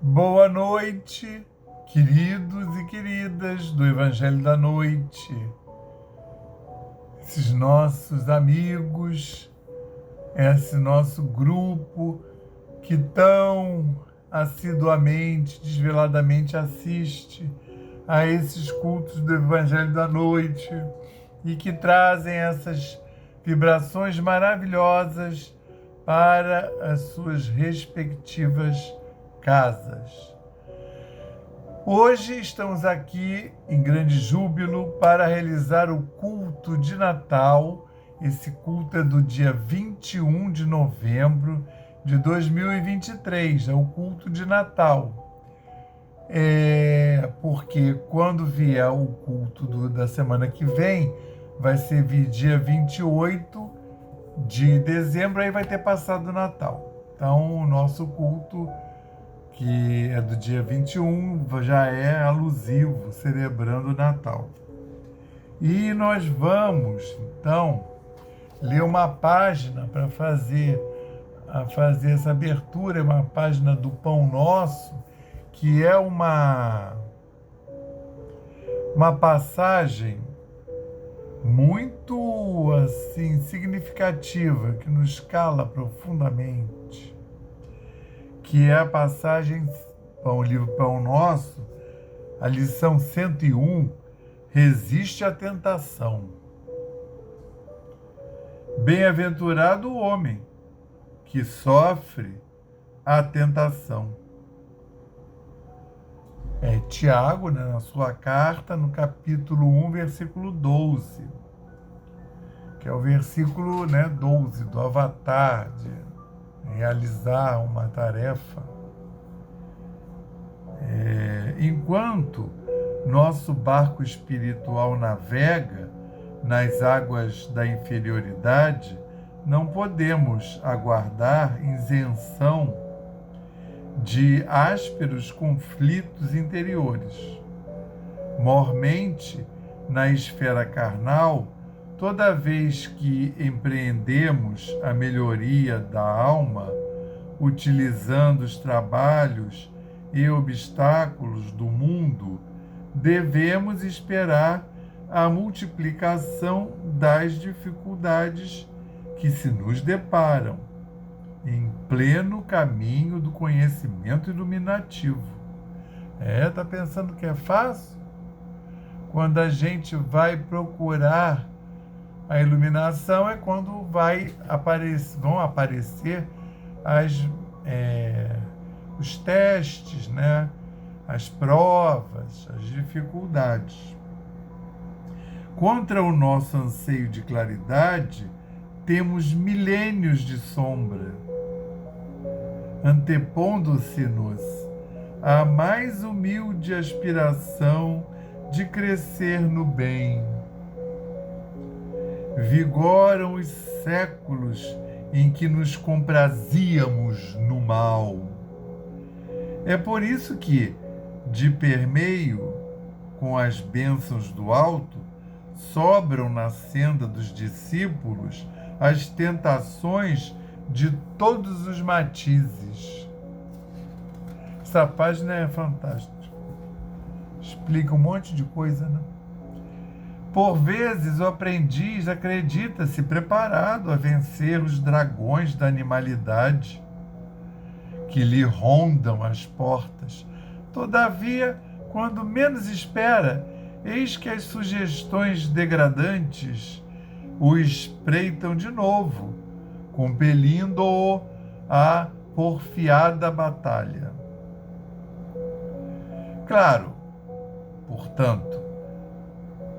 Boa noite, queridos e queridas do Evangelho da Noite, esses nossos amigos, esse nosso grupo que tão assiduamente, desveladamente assiste a esses cultos do Evangelho da Noite e que trazem essas vibrações maravilhosas para as suas respectivas casas. Hoje estamos aqui em grande júbilo para realizar o culto de Natal. Esse culto é do dia 21 de novembro de 2023, é o culto de Natal. Porque quando vier o culto da semana que vem, vai ser dia 28 de dezembro, aí vai ter passado o Natal. Então, o nosso culto, que é do dia 21, já é alusivo, celebrando o Natal. E nós vamos, então, ler uma página para fazer essa abertura, é uma página do Pão Nosso, que é uma passagem muito assim significativa, que nos cala profundamente, que é a passagem, o livro Pão Nosso, a lição 101, resiste à tentação. Bem-aventurado o homem que sofre a tentação. É Tiago, né, na sua carta, no capítulo 1, versículo 12, que é o versículo 12 do avatar, de realizar uma tarefa. Enquanto nosso barco espiritual navega nas águas da inferioridade, não podemos aguardar isenção de ásperos conflitos interiores. Mormente, na esfera carnal, toda vez que empreendemos a melhoria da alma, utilizando os trabalhos e obstáculos do mundo, devemos esperar a multiplicação das dificuldades que se nos deparam em pleno caminho do conhecimento iluminativo. Tá pensando que é fácil? Quando a gente vai procurar a iluminação é quando vão aparecer os testes, né? As provas, as dificuldades. Contra o nosso anseio de claridade, temos milênios de sombra, antepondo-se-nos a mais humilde aspiração de crescer no bem. Vigoram os séculos em que nos comprazíamos no mal. É por isso que, de permeio com as bênçãos do alto, sobram na senda dos discípulos as tentações de todos os matizes. Essa página é fantástica. Explica um monte de coisa, né? Por vezes, o aprendiz acredita-se preparado a vencer os dragões da animalidade que lhe rondam as portas. Todavia, quando menos espera, eis que as sugestões degradantes o espreitam de novo, compelindo-o à porfiada batalha. Claro, portanto,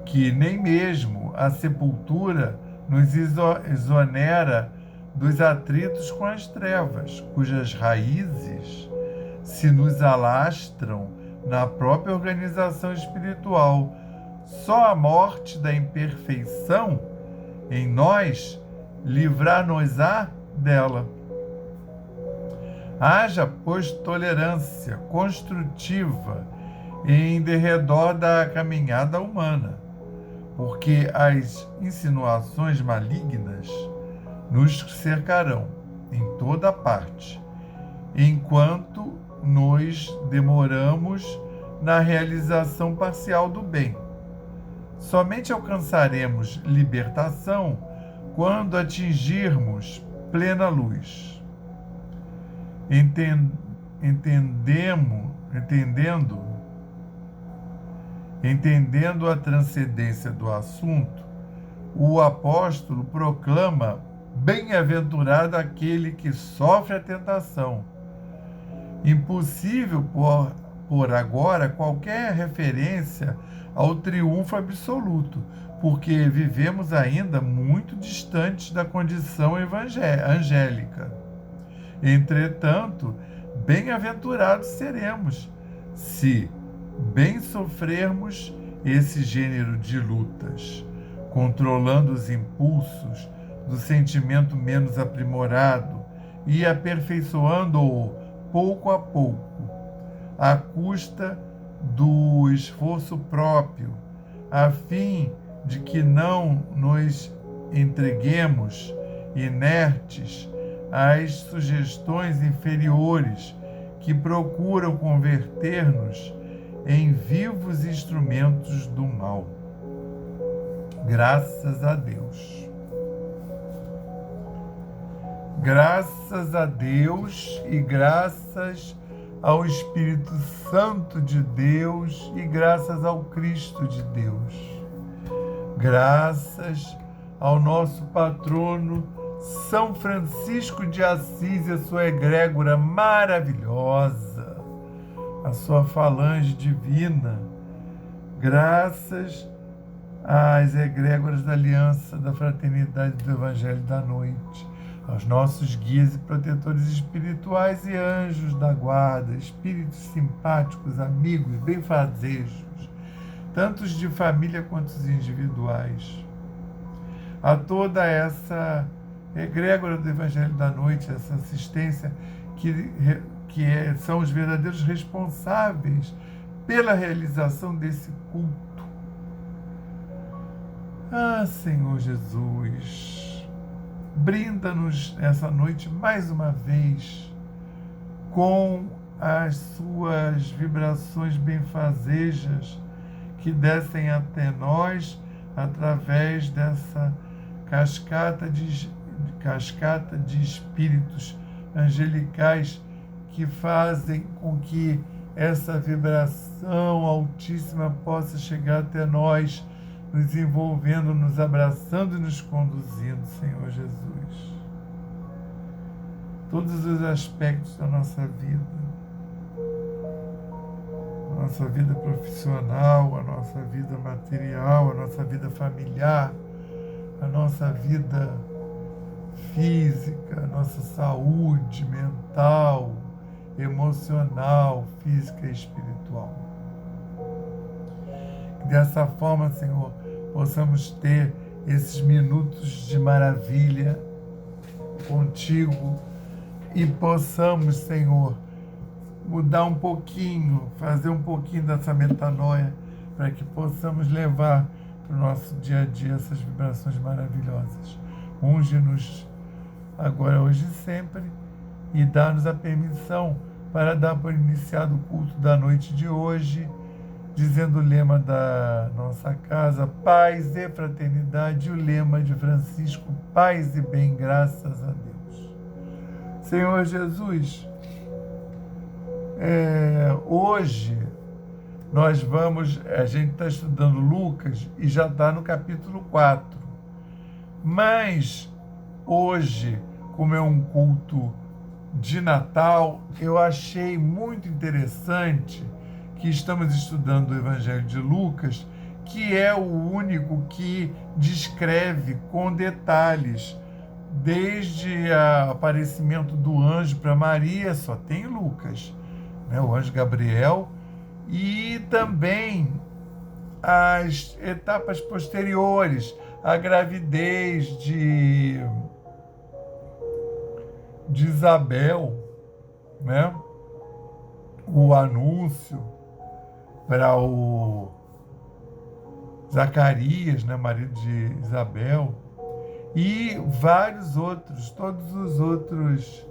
que nem mesmo a sepultura nos exonera dos atritos com as trevas, cujas raízes se nos alastram na própria organização espiritual. Só a morte da imperfeição em nós livrar-nos-á dela. Haja, pois, tolerância construtiva em derredor da caminhada humana, porque as insinuações malignas nos cercarão em toda parte, enquanto nos demoramos na realização parcial do bem. Somente alcançaremos libertação quando atingirmos plena luz. Entendendo a transcendência do assunto, o apóstolo proclama: bem-aventurado aquele que sofre a tentação. Impossível por agora qualquer referência ao triunfo absoluto, porque vivemos ainda muito distantes da condição angélica. Entretanto, bem-aventurados seremos se bem sofrermos esse gênero de lutas, controlando os impulsos do sentimento menos aprimorado e aperfeiçoando-o pouco a pouco, à custa do esforço próprio, a fim de que não nos entreguemos inertes às sugestões inferiores que procuram converter-nos em vivos instrumentos do mal. Graças a Deus. Graças a Deus e graças ao Espírito Santo de Deus e graças ao Cristo de Deus. Graças ao nosso patrono São Francisco de Assis e a sua egrégora maravilhosa, a sua falange divina. Graças às egrégoras da Aliança da Fraternidade do Evangelho da Noite, aos nossos guias e protetores espirituais e anjos da guarda, espíritos simpáticos, amigos, benfazejos, tantos de família quanto os individuais. A toda essa egrégora do Evangelho da Noite, essa assistência são os verdadeiros responsáveis pela realização desse culto. Ah, Senhor Jesus, brinda-nos essa noite mais uma vez com as suas vibrações benfazejas que descem até nós através dessa cascata de espíritos angelicais que fazem com que essa vibração altíssima possa chegar até nós, nos envolvendo, nos abraçando e nos conduzindo, Senhor Jesus. Todos os aspectos da nossa vida profissional, a nossa vida material, a nossa vida familiar, a nossa vida física, a nossa saúde mental, emocional, física e espiritual. Dessa forma, Senhor, possamos ter esses minutos de maravilha contigo e possamos, Senhor, mudar um pouquinho, fazer um pouquinho dessa metanoia para que possamos levar para o nosso dia a dia essas vibrações maravilhosas. Unge-nos agora, hoje e sempre e dá-nos a permissão para dar por iniciado o culto da noite de hoje, dizendo o lema da nossa casa: paz e fraternidade, o lema de Francisco: paz e bem, graças a Deus. Senhor Jesus, hoje a gente está estudando Lucas e já está no capítulo 4, mas hoje, como é um culto de Natal, eu achei muito interessante que estamos estudando o Evangelho de Lucas, que é o único que descreve com detalhes, desde o aparecimento do anjo para Maria, só tem Lucas, né? O anjo Gabriel, e também as etapas posteriores, a gravidez de Isabel, né? O anúncio para o Zacarias, né, marido de Isabel, e vários outros, todos os outros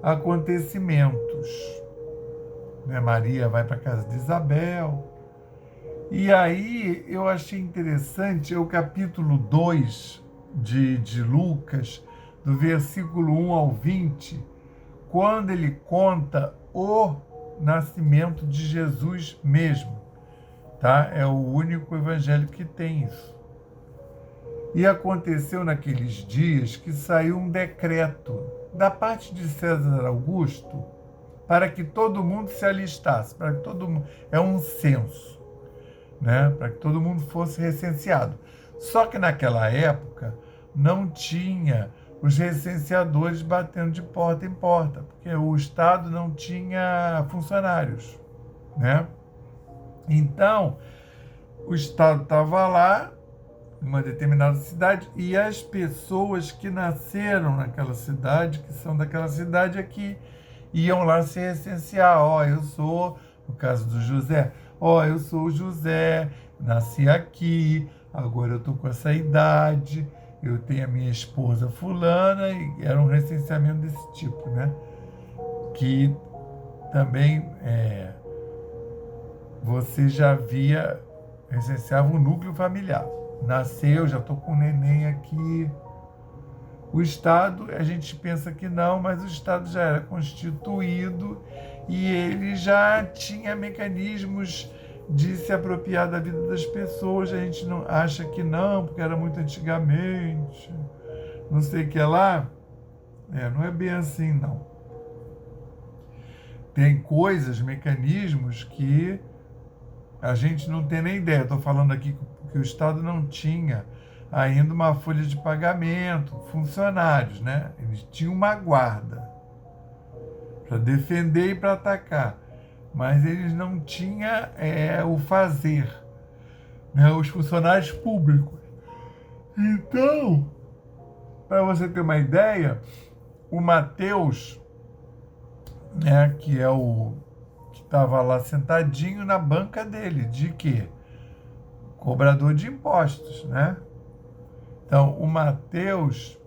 acontecimentos. né? Maria vai para a casa de Isabel. E aí eu achei interessante o capítulo 2 de Lucas, do versículo 1 ao 20, quando ele conta o nascimento de Jesus mesmo, tá? É o único evangelho que tem isso. E aconteceu naqueles dias que saiu um decreto da parte de César Augusto para que todo mundo se alistasse, para que todo mundo, é um censo, né? Para que todo mundo fosse recenseado. Só que naquela época não tinha os recenseadores batendo de porta em porta, porque o Estado não tinha funcionários, né? Então, o Estado estava lá, uma determinada cidade, e as pessoas que nasceram naquela cidade, que são daquela cidade aqui, iam lá se recensear. Eu sou, no caso do José, eu sou o José, nasci aqui, agora eu estou com essa idade, eu tenho a minha esposa fulana, e era um recenseamento desse tipo, né? Que também você já via, recenseava o núcleo familiar. Nasceu, já estou com o neném aqui. O Estado, a gente pensa que não, mas o Estado já era constituído e ele já tinha mecanismos de se apropriar da vida das pessoas. A gente não acha que não, porque era muito antigamente, não sei o que lá. Não é bem assim, não. Tem coisas, mecanismos que a gente não tem nem ideia. Estou falando aqui que o Estado não tinha ainda uma folha de pagamento, funcionários, né? Eles tinham uma guarda para defender e para atacar, mas eles não tinham o fazer, né? Os funcionários públicos. Então, para você ter uma ideia, o Mateus, né, que é o que estava lá sentadinho na banca dele, de quê? Cobrador de impostos, né? Então, o Mateus,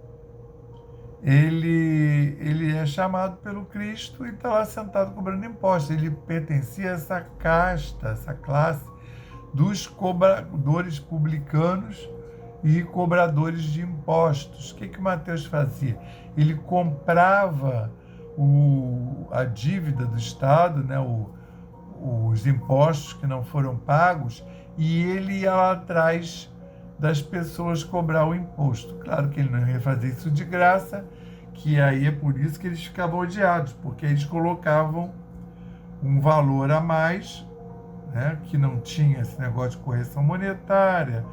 ele é chamado pelo Cristo e está lá sentado cobrando impostos. Ele pertencia a essa casta, essa classe dos cobradores publicanos e cobradores de impostos. O que Mateus fazia? Ele comprava a dívida do Estado, né, os impostos que não foram pagos, e ele ia lá atrás das pessoas cobrar o imposto. Claro que ele não ia fazer isso de graça, que aí é por isso que eles ficavam odiados, porque eles colocavam um valor a mais, né, que não tinha esse negócio de correção monetária,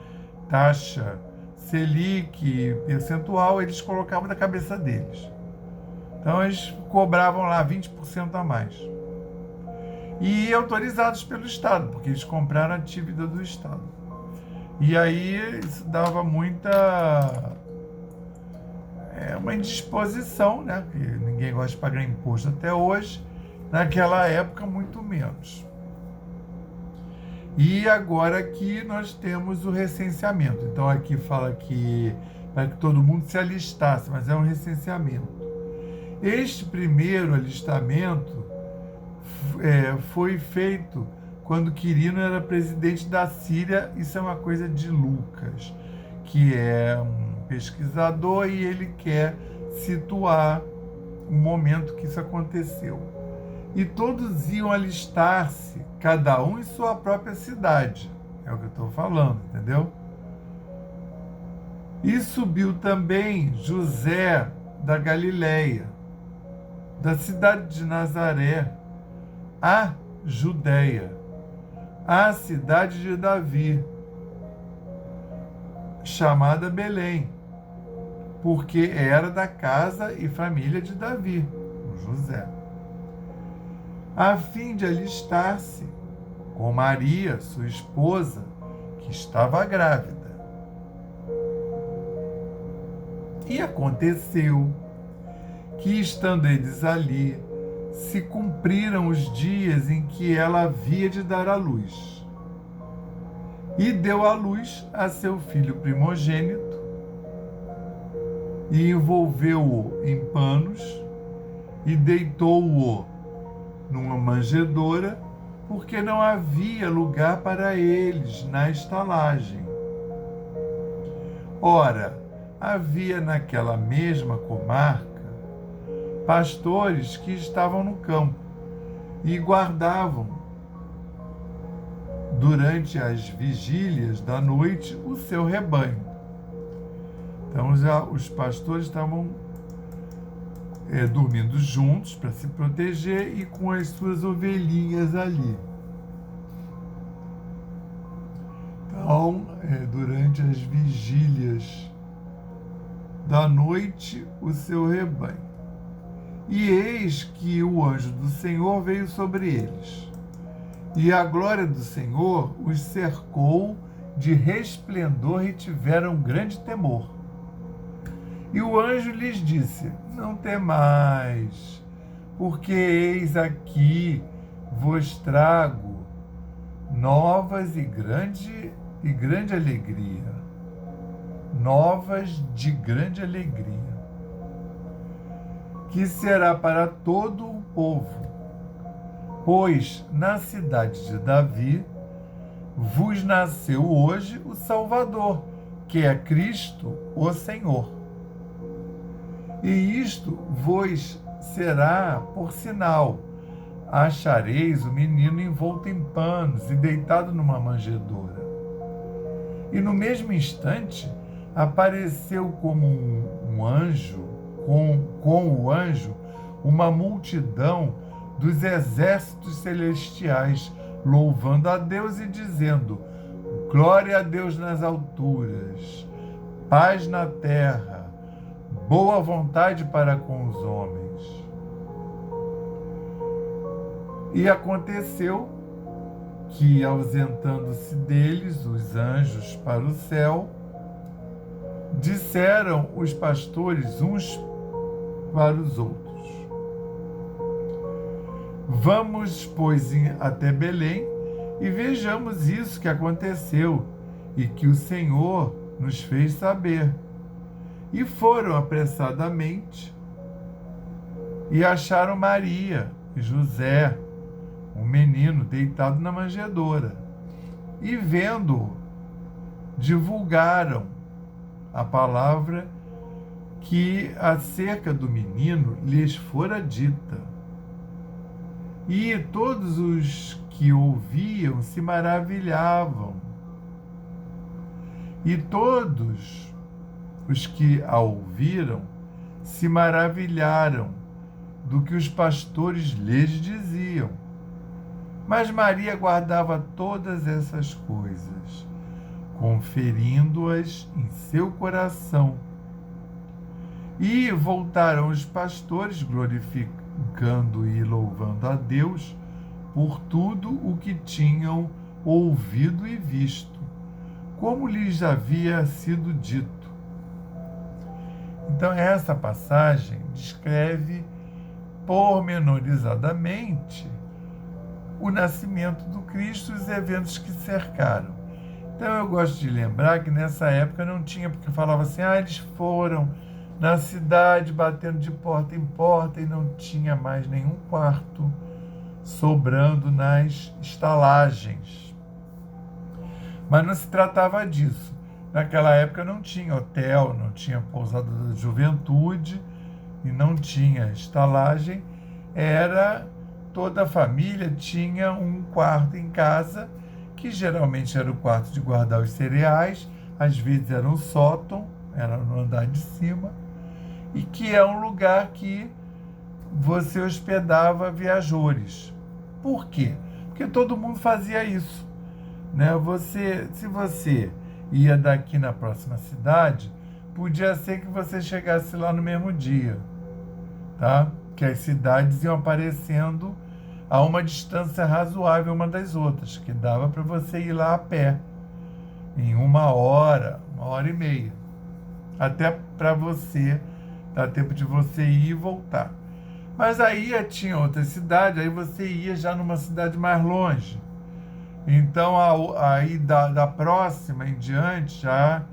taxa Selic, percentual, eles colocavam na cabeça deles. Então eles cobravam lá 20% a mais. E autorizados pelo Estado, porque eles compraram a dívida do Estado. E aí isso dava uma indisposição, né? Que ninguém gosta de pagar imposto até hoje, naquela época muito menos. E agora aqui nós temos o recenseamento. Então aqui fala que para que todo mundo se alistasse, mas é um recenseamento. Este primeiro alistamento foi feito quando Quirino era presidente da Síria. Isso é uma coisa de Lucas, que é um pesquisador, e ele quer situar o momento que isso aconteceu. E todos iam alistar-se, cada um em sua própria cidade. É o que eu estou falando, entendeu? E subiu também José da Galileia, da cidade de Nazaré, a Judéia, a cidade de Davi, chamada Belém, porque era da casa e família de Davi, José, a fim de alistar-se com Maria, sua esposa, que estava grávida. E aconteceu que, estando eles ali, se cumpriram os dias em que ela havia de dar à luz. E deu à luz a seu filho primogênito, e envolveu-o em panos, e deitou-o numa manjedoura, porque não havia lugar para eles na estalagem. Ora, havia naquela mesma comarca pastores que estavam no campo e guardavam durante as vigílias da noite o seu rebanho. Então os pastores estavam dormindo juntos para se proteger e com as suas ovelhinhas ali. Então, durante as vigílias da noite, o seu rebanho. E eis que o anjo do Senhor veio sobre eles, e a glória do Senhor os cercou de resplendor e tiveram grande temor. E o anjo lhes disse: não temais, porque eis aqui vos trago novas e grande alegria. Novas de grande alegria, que será para todo o povo. Pois na cidade de Davi vos nasceu hoje o Salvador, que é Cristo, o Senhor. E isto vos será por sinal: achareis o menino envolto em panos e deitado numa manjedoura. E no mesmo instante apareceu como um anjo, com o anjo, uma multidão dos exércitos celestiais, louvando a Deus e dizendo: glória a Deus nas alturas, paz na terra, boa vontade para com os homens. E aconteceu que, ausentando-se deles os anjos para o céu, disseram os pastores uns para os outros: vamos, pois, até Belém e vejamos isso que aconteceu e que o Senhor nos fez saber. E foram apressadamente e acharam Maria e José, um menino deitado na manjedoura. E vendo-o, divulgaram a palavra que acerca do menino lhes fora dita. E todos os que ouviam se maravilhavam. E todos os que a ouviram se maravilharam do que os pastores lhes diziam. Mas Maria guardava todas essas coisas, conferindo-as em seu coração. E voltaram os pastores, glorificando e louvando a Deus por tudo o que tinham ouvido e visto, como lhes havia sido dito. Então, essa passagem descreve pormenorizadamente o nascimento do Cristo e os eventos que cercaram. Então, eu gosto de lembrar que nessa época não tinha, porque falava assim, eles foram na cidade batendo de porta em porta e não tinha mais nenhum quarto sobrando nas estalagens. Mas não se tratava disso. Naquela época não tinha hotel, não tinha pousada da juventude e não tinha estalagem. Toda a família tinha um quarto em casa, que geralmente era o quarto de guardar os cereais, às vezes era um sótão, era no andar de cima, e que é um lugar que você hospedava viajores. Por quê? Porque todo mundo fazia isso, né? Se você ia daqui na próxima cidade, podia ser que você chegasse lá no mesmo dia, tá? Que as cidades iam aparecendo a uma distância razoável uma das outras, que dava para você ir lá a pé, em 1 hora, 1 hora e meia, até para você dar tempo de você ir e voltar. Mas aí tinha outra cidade, aí você ia já numa cidade mais longe. Então, aí da próxima em diante, já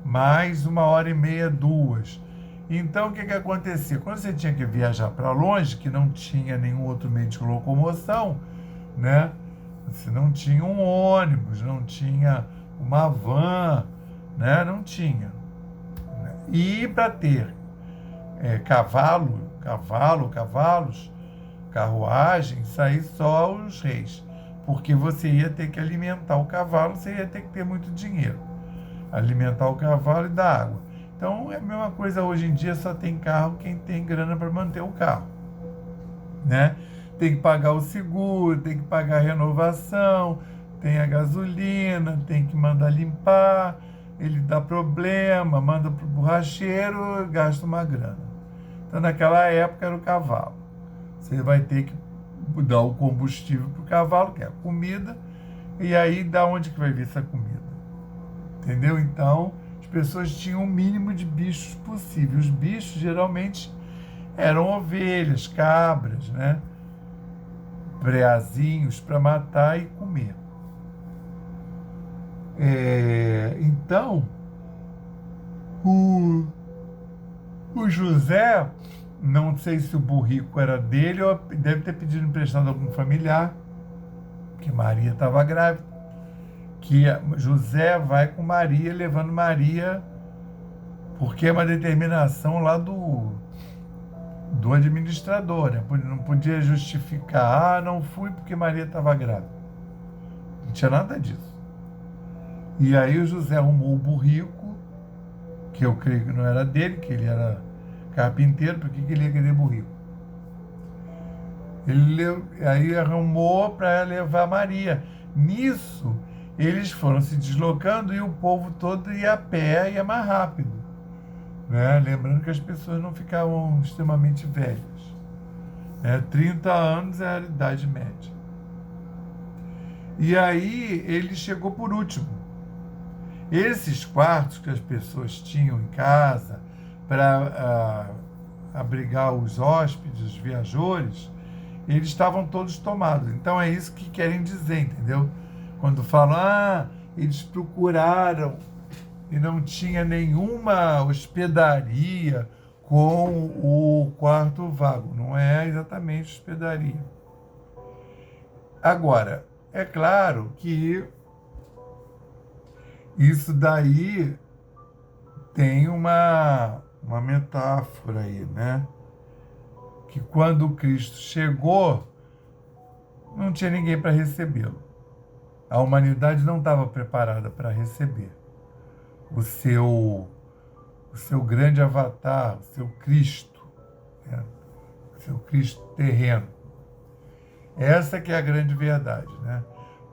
mais 1 hora e meia, 2. Então, o que acontecia? Quando você tinha que viajar para longe, que não tinha nenhum outro meio de locomoção, né? Você não tinha um ônibus, não tinha uma van, né? Não tinha. E para ter cavalos, carruagem, sair só os reis. Porque você ia ter que alimentar o cavalo, você ia ter que ter muito dinheiro. Alimentar o cavalo e dar água. Então é a mesma coisa hoje em dia, só tem carro quem tem grana para manter o carro, né? Tem que pagar o seguro, tem que pagar a renovação, tem a gasolina, tem que mandar limpar, ele dá problema, manda para o borracheiro, gasta uma grana. Então naquela época era o cavalo. Você vai ter que dar o combustível para o cavalo, que é a comida, e aí da onde que vai vir essa comida? Entendeu? Então as pessoas tinham o mínimo de bichos possível. Os bichos geralmente eram ovelhas, cabras, né? Preazinhos para matar e comer. Então, o José, não sei se o burrico era dele ou deve ter pedido emprestado a algum familiar, porque Maria estava grávida, que José vai com Maria, levando Maria, porque é uma determinação lá do administrador, né? Não podia justificar, não fui porque Maria estava grávida. Não tinha nada disso. E aí o José arrumou o burrico, que eu creio que não era dele, que ele era carpinteiro, por que ele ia querer burrico? Aí arrumou para levar Maria. Nisso, eles foram se deslocando e o povo todo ia a pé, ia mais rápido, né? Lembrando que as pessoas não ficavam extremamente velhas. 30 anos é a idade média. E aí ele chegou por último. Esses quartos que as pessoas tinham em casa para abrigar os hóspedes, os viajores, eles estavam todos tomados. Então é isso que querem dizer, entendeu? Quando falam, eles procuraram e não tinha nenhuma hospedaria com o quarto vago. Não é exatamente hospedaria. Agora, é claro que isso daí tem uma metáfora aí, né? Que quando Cristo chegou, não tinha ninguém para recebê-lo. A humanidade não estava preparada para receber o seu grande avatar, o seu Cristo, né? O seu Cristo terreno. Essa que é a grande verdade, né?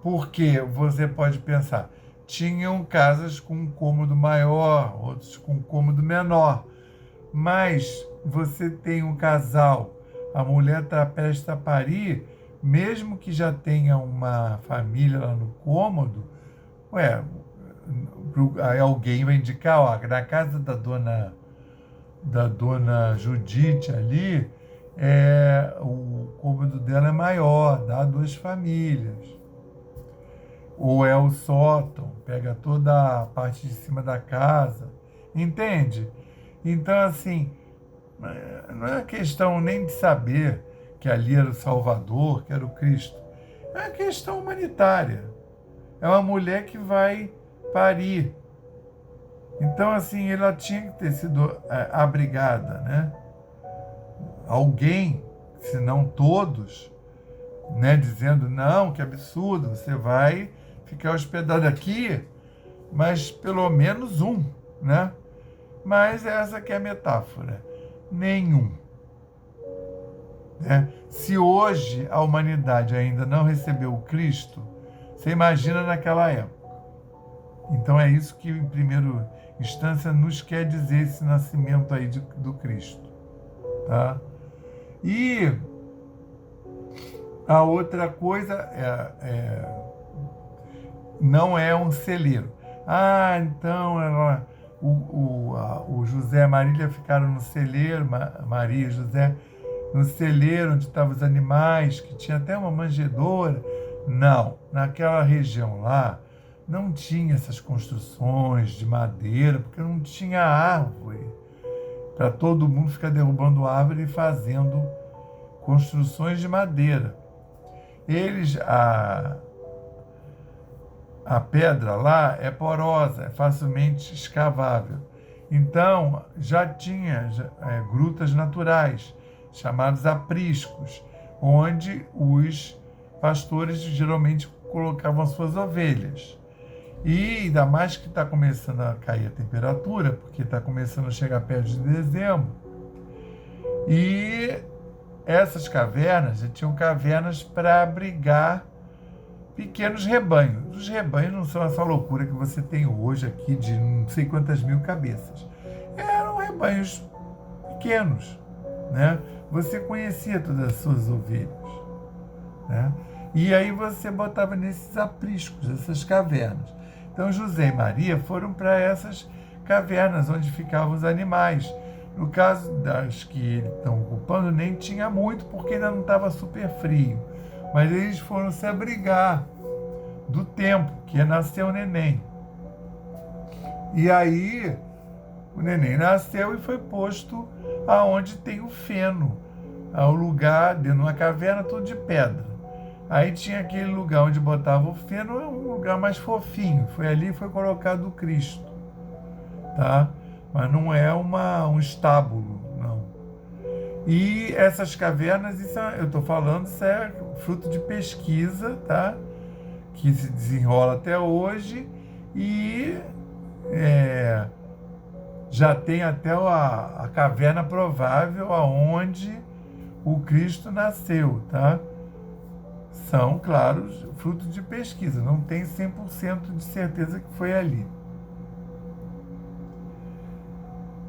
Porque você pode pensar, tinham casas com um cômodo maior, outros com um cômodo menor, mas você tem um casal, a mulher está prestes a parir, mesmo que já tenha uma família lá no cômodo, aí alguém vai indicar, na casa da dona Judite ali, o cômodo dela é maior, dá 2 famílias. Ou é o sótão, pega toda a parte de cima da casa, entende? Então, assim, não é questão nem de saber que ali era o Salvador, que era o Cristo. É uma questão humanitária. É uma mulher que vai parir. Então, assim, ela tinha que ter sido abrigada, né? Alguém, se não todos, né, dizendo, não, que absurdo, você vai ficar hospedado aqui, mas pelo menos um, né? Mas essa que é a metáfora. Nenhum. Né? Se hoje a humanidade ainda não recebeu o Cristo, você imagina naquela época. Então é isso que, em primeira instância, nos quer dizer esse nascimento aí do Cristo. Tá? E a outra coisa não é um celeiro. Então o José e a Marília ficaram no celeiro, Maria e José, no celeiro onde estavam os animais, que tinha até uma manjedoura. Não, naquela região lá não tinha essas construções de madeira, porque não tinha árvore para todo mundo ficar derrubando árvore e fazendo construções de madeira. A pedra lá é porosa, é facilmente escavável. Então, já tinha grutas naturais, chamadas apriscos, onde os pastores geralmente colocavam suas ovelhas. E ainda mais que está começando a cair a temperatura, porque está começando a chegar perto de dezembro. E essas cavernas já tinham cavernas para abrigar pequenos rebanhos. Os rebanhos não são essa loucura que você tem hoje aqui de não sei quantas mil cabeças. Eram rebanhos pequenos, né? Você conhecia todas as suas ovelhas, né? E aí você botava nesses apriscos, essas cavernas. Então José e Maria foram para essas cavernas onde ficavam os animais. No caso das que eles estão ocupando, nem tinha muito, porque ainda não estava super frio. Mas eles foram se abrigar do tempo, que ia nascer o neném. E aí, o neném nasceu e foi posto aonde tem o feno, ao lugar, dentro de uma caverna, tudo de pedra. Aí tinha aquele lugar onde botava o feno, um lugar mais fofinho. Foi ali que foi colocado o Cristo, tá? Mas não é um estábulo, não. E essas cavernas, eu estou falando, isso é fruto de pesquisa, tá? Que se desenrola até hoje e já tem até a caverna provável aonde o Cristo nasceu, tá? São, claro, fruto de pesquisa, não tem 100% de certeza que foi ali.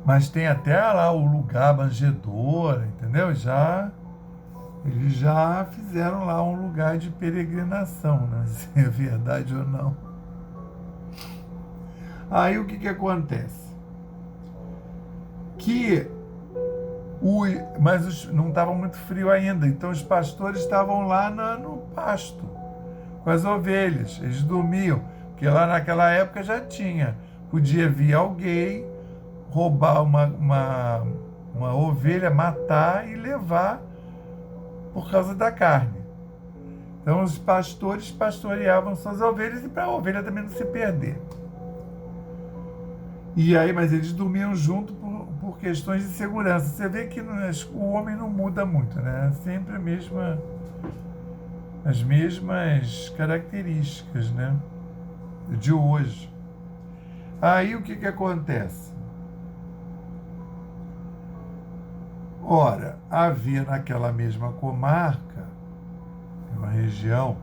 Mas tem até lá o lugar, a manjedoura, entendeu? Eles já fizeram lá um lugar de peregrinação, né? Se é verdade ou não. Aí o que acontece? Mas não estava muito frio ainda, então os pastores estavam lá no pasto, com as ovelhas, eles dormiam, porque lá naquela época já tinha, podia vir alguém, roubar uma ovelha, matar e levar por causa da carne. Então os pastores pastoreavam suas ovelhas e para a ovelha também não se perder. E aí, mas eles dormiam junto por questões de segurança. Você vê que o homem não muda muito, né? Sempre as mesmas características, né? De hoje. Aí o que acontece? Ora, havia naquela mesma comarca, uma região,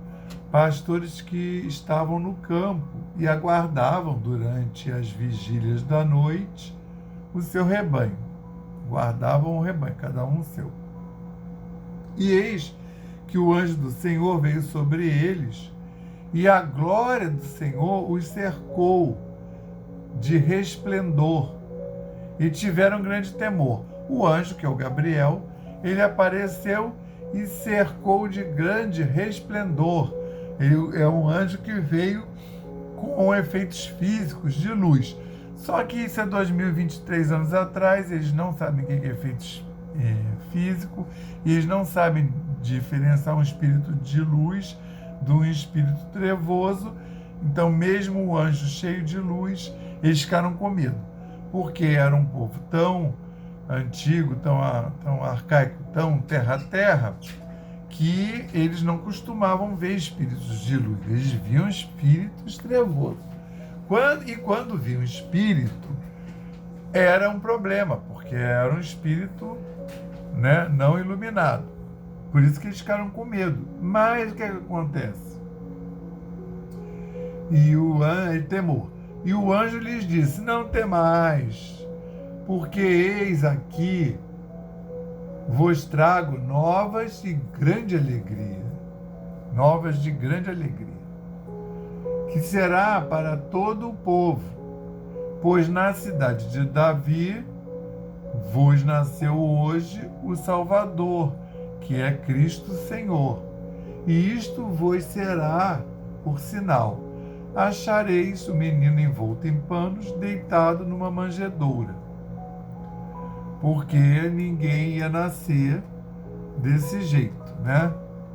pastores que estavam no campo e aguardavam durante as vigílias da noite o seu rebanho. Guardavam o rebanho, cada um o seu. E eis que o anjo do Senhor veio sobre eles, e a glória do Senhor os cercou de resplendor, e tiveram grande temor. O anjo, que é o Gabriel, ele apareceu e cercou de grande resplendor. Ele é um anjo que veio com efeitos físicos de luz. Só que isso é 2023 anos atrás, eles não sabem o que é efeitos físicos, e eles não sabem diferenciar um espírito de luz de um espírito trevoso. Então, mesmo o anjo cheio de luz, eles ficaram com medo, porque era um povo tão antigo, tão arcaico, tão terra-terra, que eles não costumavam ver espíritos de luz, eles viam espíritos trevosos. Quando viam espírito, era um problema, porque era um espírito, né, não iluminado. Por isso que eles ficaram com medo. Mas o que acontece? Temor. E o anjo lhes disse: não temais, porque eis aqui vos trago novas de grande alegria, que será para todo o povo, pois na cidade de Davi vos nasceu hoje o Salvador, que é Cristo Senhor. E isto vos será por sinal: achareis o menino envolto em panos, deitado numa manjedoura. porque ninguém ia nascer desse jeito, né?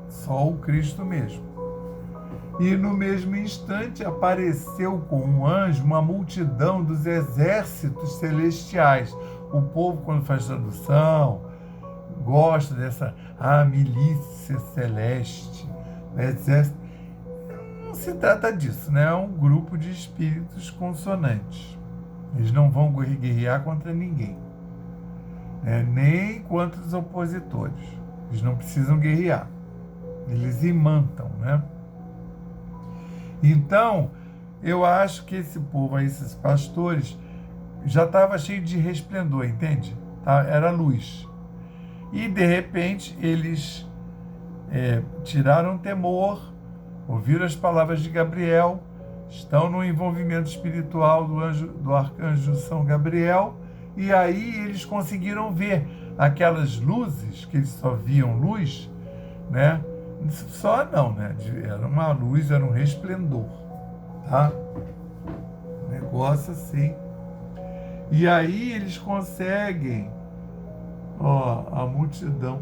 Só o Cristo mesmo. E no mesmo instante apareceu com um anjo uma multidão dos exércitos celestiais. O povo, quando faz tradução, gosta dessa milícia celeste, exército. Não se trata disso, né? É um grupo de espíritos consonantes. Eles não vão guerrear contra ninguém, né? Nem contra os opositores. Eles não precisam guerrear. Eles imantam, né? Então, eu acho que esse povo, esses pastores, já estava cheio de resplendor, entende? Era luz. E, de repente, eles tiraram o temor, ouviram as palavras de Gabriel, estão no envolvimento espiritual do arcanjo São Gabriel, e aí eles conseguiram ver aquelas luzes, que eles só viam luz, né? Só não, né? Era uma luz, era um resplendor, tá? Negócio assim. E aí eles conseguem, a multidão.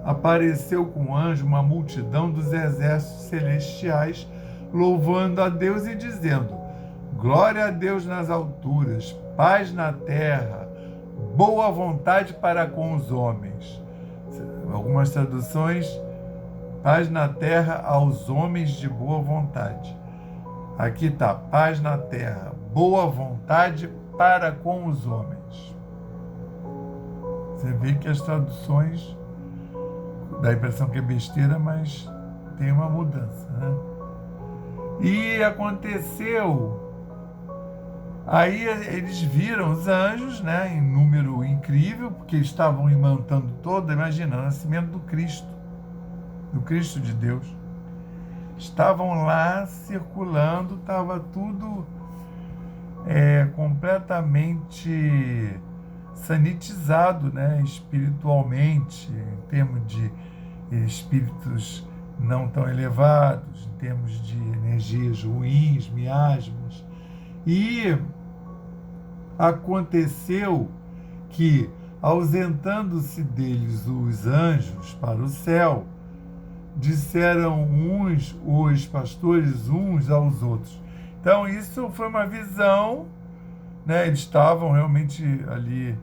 Apareceu com o anjo uma multidão dos exércitos celestiais, louvando a Deus e dizendo: glória a Deus nas alturas, paz na terra, boa vontade para com os homens. Algumas traduções: paz na terra aos homens de boa vontade. Aqui está: paz na terra, boa vontade para com os homens. Você vê que as traduções dá a impressão que é besteira, mas tem uma mudança, né? E aconteceu, aí eles viram os anjos, né, em número incrível, porque estavam imantando todo, imagina, o nascimento do Cristo de Deus. Estavam lá circulando, estava tudo completamente sanitizado, né, espiritualmente, em termos de espíritos não tão elevados, em termos de energias ruins, miasmas. E aconteceu que, ausentando-se deles os anjos para o céu, disseram os pastores uns aos outros. Então, isso foi uma visão, né? Eles estavam realmente ali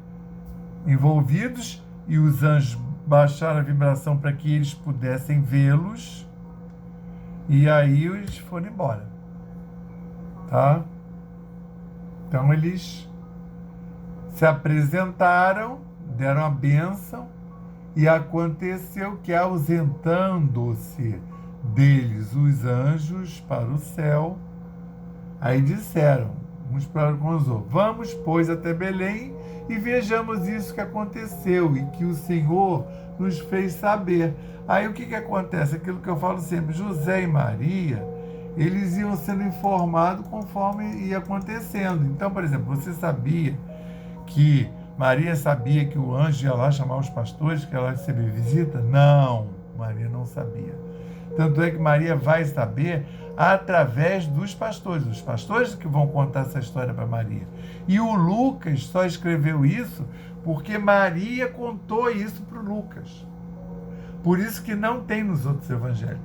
envolvidos e os anjos baixaram a vibração para que eles pudessem vê-los, e aí eles foram embora, tá? Então eles se apresentaram, deram a bênção, e aconteceu que, ausentando-se deles os anjos para o céu, aí disseram uns para os outros: vamos, pois, até Belém e vejamos isso que aconteceu e que o Senhor nos fez saber. Aí o que acontece? Aquilo que eu falo sempre: José e Maria, eles iam sendo informados conforme ia acontecendo. Então, por exemplo, você sabia que Maria sabia que o anjo ia lá chamar os pastores, que ela ia receber visita? Não, Maria não sabia. Tanto é que Maria vai saber através dos pastores. Os pastores que vão contar essa história para Maria. E o Lucas só escreveu isso porque Maria contou isso para o Lucas. Por isso que não tem nos outros evangelhos.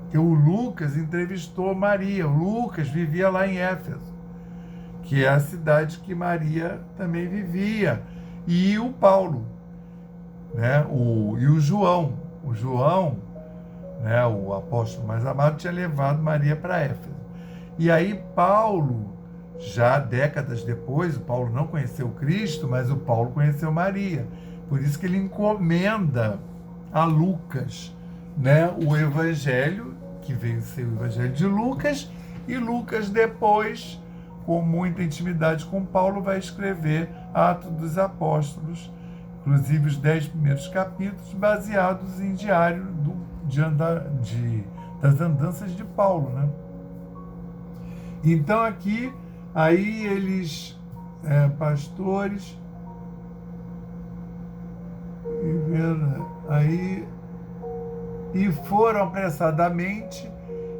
Porque o Lucas entrevistou Maria. O Lucas vivia lá em Éfeso, que é a cidade que Maria também vivia. E o Paulo, né? E o João. O João, né, o apóstolo mais amado, tinha levado Maria para Éfeso. E aí Paulo, já décadas depois, o Paulo não conheceu Cristo, mas o Paulo conheceu Maria. Por isso que ele encomenda a Lucas, né, o evangelho, que veio ser o evangelho de Lucas, e Lucas depois, com muita intimidade com Paulo, vai escrever Atos dos Apóstolos, inclusive os 10 primeiros capítulos, baseados em diário das andanças de Paulo, né? Então aqui, aí eles, pastores, e foram apressadamente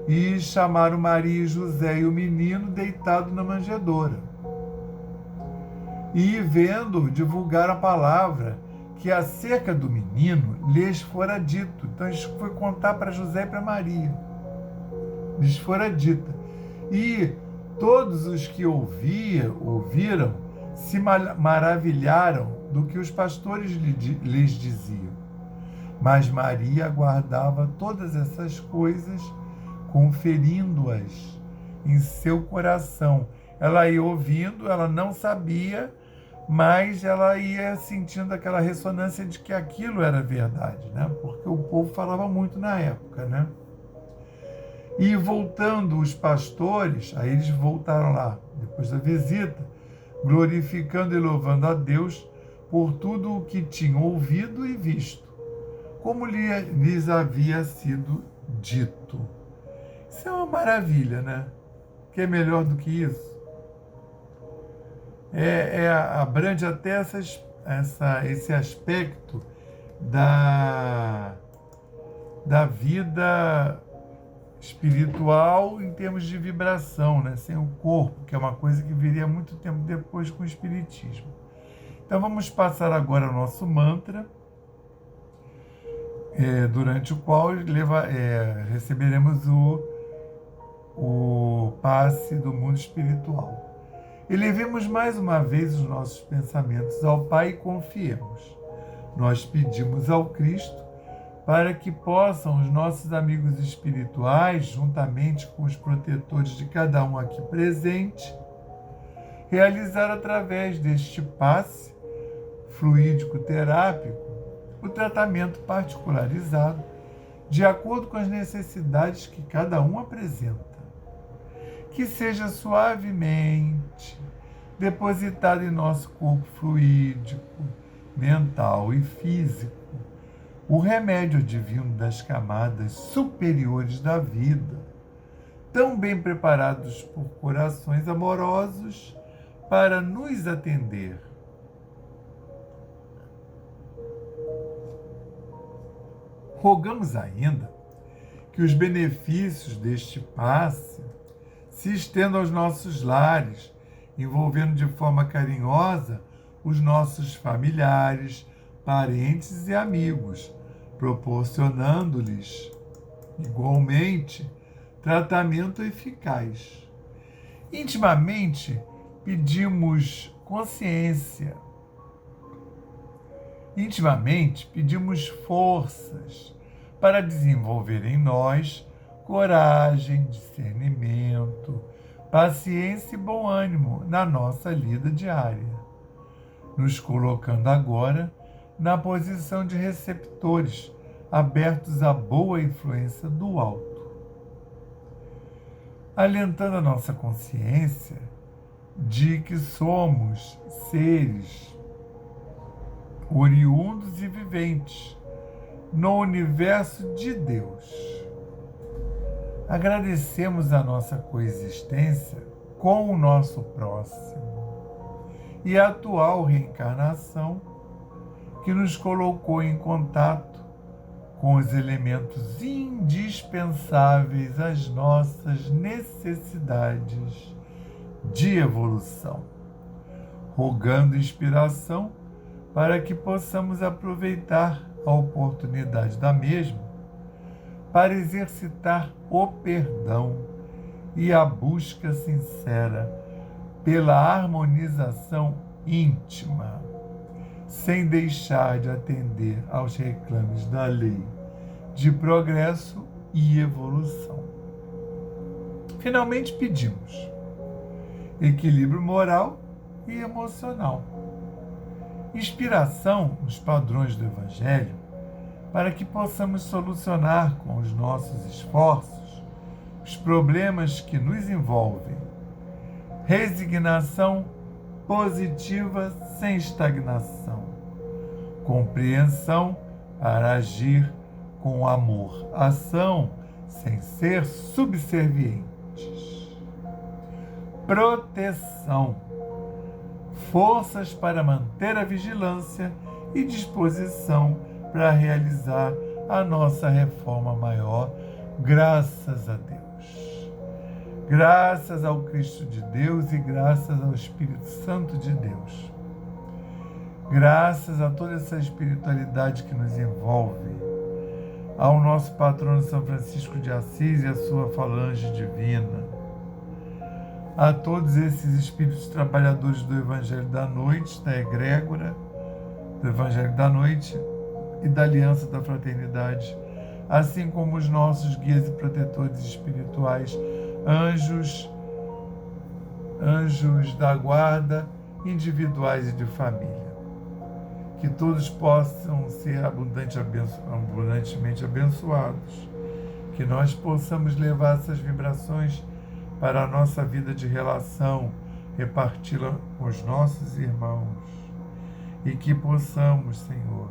e chamaram Maria e José e o menino deitado na manjedoura. e, vendo, divulgaram a palavra que acerca do menino lhes fora dito. Então eles foram contar para José e para Maria. Lhes fora dita. E todos os que ouviram se maravilharam do que os pastores lhes diziam. Mas Maria guardava todas essas coisas, conferindo-as em seu coração. Ela ia ouvindo, ela não sabia, mas ela ia sentindo aquela ressonância de que aquilo era verdade, né? Porque o povo falava muito na época, né? E voltando os pastores, aí eles voltaram lá, depois da visita, glorificando e louvando a Deus por tudo o que tinham ouvido e visto, como lhes havia sido dito. Isso é uma maravilha, né? Que é melhor do que isso? Abrange até esse aspecto da vida espiritual em termos de vibração, né? Sem o corpo, que é uma coisa que viria muito tempo depois com o espiritismo. Então vamos passar agora o nosso mantra, durante o qual receberemos o passe do mundo espiritual. Elevemos mais uma vez os nossos pensamentos ao Pai e confiemos. Nós pedimos ao Cristo para que possam os nossos amigos espirituais, juntamente com os protetores de cada um aqui presente, realizar através deste passe fluídico-terápico o tratamento particularizado de acordo com as necessidades que cada um apresenta. Que seja suavemente depositado em nosso corpo fluídico, mental e físico o remédio divino das camadas superiores da vida, tão bem preparados por corações amorosos para nos atender. Rogamos ainda que os benefícios deste passe se estendam aos nossos lares, envolvendo de forma carinhosa os nossos familiares, parentes e amigos, proporcionando-lhes, igualmente, tratamento eficaz. Intimamente, pedimos consciência. Intimamente, pedimos forças para desenvolver em nós coragem, discernimento, paciência e bom ânimo na nossa lida diária, nos colocando agora na posição de receptores, abertos à boa influência do alto, alentando a nossa consciência de que somos seres oriundos e viventes no universo de Deus. Agradecemos a nossa coexistência com o nosso próximo e a atual reencarnação que nos colocou em contato com os elementos indispensáveis às nossas necessidades de evolução, rogando inspiração para que possamos aproveitar a oportunidade da mesma para exercitar o perdão e a busca sincera pela harmonização íntima, sem deixar de atender aos reclames da lei de progresso e evolução. Finalmente pedimos equilíbrio moral e emocional, inspiração nos padrões do Evangelho, para que possamos solucionar com os nossos esforços os problemas que nos envolvem. Resignação positiva sem estagnação. Compreensão para agir com amor. Ação sem ser subservientes. Proteção. Forças para manter a vigilância e disposição para realizar a nossa reforma maior, graças a Deus. Graças ao Cristo de Deus e graças ao Espírito Santo de Deus. Graças a toda essa espiritualidade que nos envolve, ao nosso patrono São Francisco de Assis e a sua falange divina, a todos esses espíritos trabalhadores do Evangelho da Noite, da egrégora, do Evangelho da Noite e da Aliança da Fraternidade, assim como os nossos guias e protetores espirituais, anjos da guarda, individuais e de família. Que todos possam ser abundantemente abençoados, que nós possamos levar essas vibrações para a nossa vida de relação, reparti-la com os nossos irmãos, e que possamos, Senhor,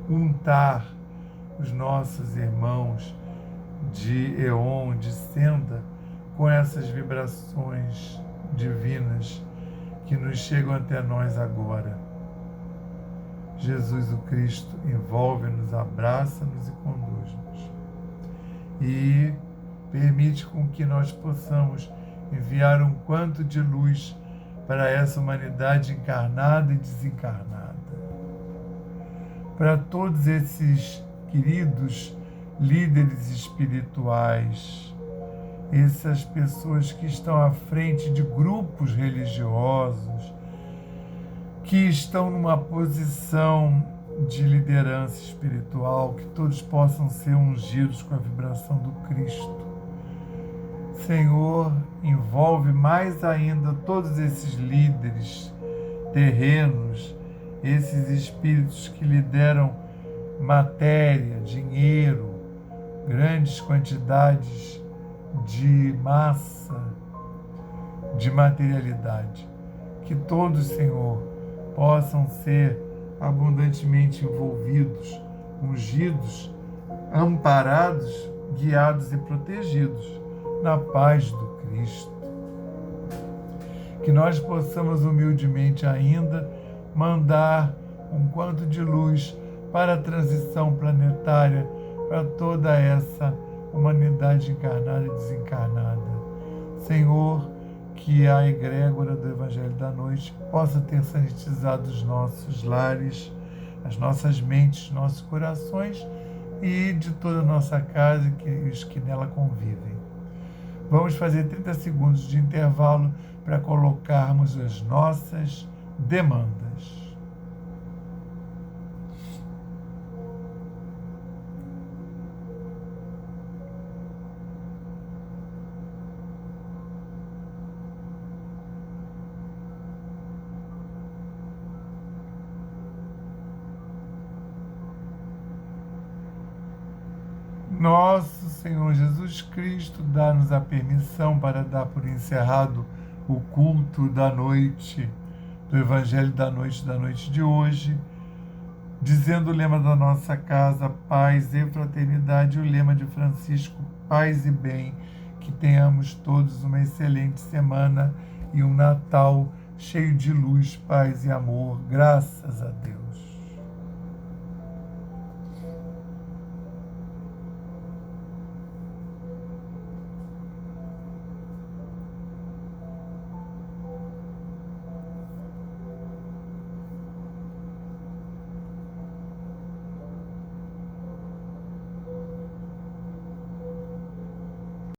untar os nossos irmãos de éon, de senda, com essas vibrações divinas que nos chegam até nós agora. Jesus o Cristo envolve-nos, abraça-nos e conduz-nos. E permite com que nós possamos enviar um quanto de luz para essa humanidade encarnada e desencarnada. Para todos esses queridos líderes espirituais, essas pessoas que estão à frente de grupos religiosos, que estão numa posição de liderança espiritual, que todos possam ser ungidos com a vibração do Cristo. Senhor, envolve mais ainda todos esses líderes terrenos, esses espíritos que lideram matéria, dinheiro, grandes quantidades de massa, de materialidade. Que todos, Senhor, possam ser abundantemente envolvidos, ungidos, amparados, guiados e protegidos na paz do Cristo. Que nós possamos humildemente ainda mandar um quanto de luz para a transição planetária, para toda essa humanidade encarnada e desencarnada. Senhor, que a egrégora do Evangelho da Noite possa ter sanitizado os nossos lares, as nossas mentes, nossos corações e de toda a nossa casa e os que nela convivem. Vamos fazer 30 segundos de intervalo para colocarmos as nossas demandas. Nosso Senhor Jesus Cristo, dá-nos a permissão para dar por encerrado o culto da noite, do Evangelho da noite de hoje, dizendo o lema da nossa casa, paz e fraternidade, o lema de Francisco, paz e bem, que tenhamos todos uma excelente semana e um Natal cheio de luz, paz e amor, graças a Deus.